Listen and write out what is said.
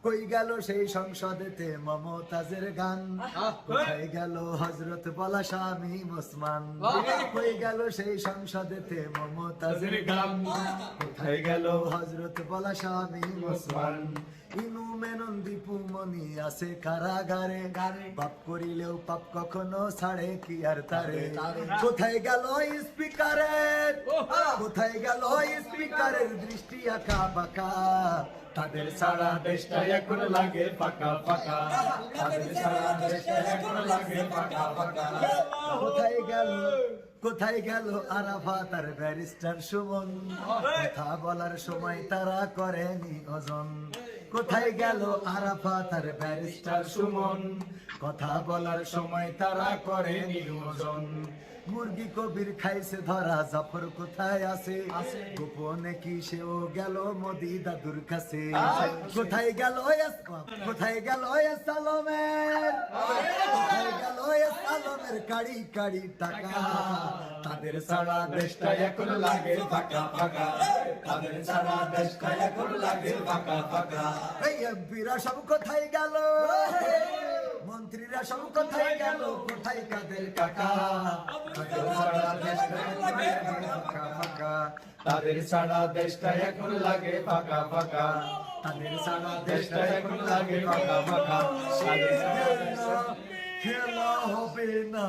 কই গেল সেই সংসদেতে মমতাজের গান, কোথায় গেল হযরত বলা স্বামী ওসমান, কই গেল সেই সংসদেতে মমতাজের গান, কোথায় গেল হযরত বলা স্বামী ওসমান। ইনু মেনন দীপু মনি আছে কারাগারে, পাপ করিলেও পাপ কখনো ছাড়ে কি আর তারে। কোথায় গেল স্পিকারের, কোথায় গেল স্পিকারের দৃষ্টি আঁকা বাঁকা, তাদের সারা দেশটা এখন লাগে ফাঁকা ফাঁকা, তাদের সারা দেশটা এখন লাগে ফাঁকা ফাঁকা। কোথায় গেল, কোথায় গেল আরাফাত আর ব্যারিস্টার সুমন, কথা বলার সময় তারা করেনি ওজন। কোথায় গেল আরাফাত আর ব্যারিস্টার সুমন, কথা বলার সময় তারা করেনি ওজন। মুরগি কবির খাইছে ধরা, জাফর কোথায় আছে, গোপনে কি সেও গেল মোদি দাদুর কাছে। কোথায় গেল কোথায় গেল সালমের, কোথায় গেল সালমের কাড়ি কাড়ি টাকা, তাদের সারা দেশটা এখন লাগে ফাঁকা ফাঁকা, তাদের সারা দেশটা এখন লাগে ফাঁকা ফাঁকা। এই এমপিরা সব কোথায় গেল, মন্ত্রীরা সব কোথায় গেল, কোথায় কাদের কাকা, তাদের সারা দেশটা এখন লাগে ফাঁকা ফাঁকা, তাদের সারা দেশটা এখন লাগে ফাঁকা ফাঁকা, তাদের সারা দেশটা এখন লাগে ফাঁকা ফাঁকা। খেলা হবে না।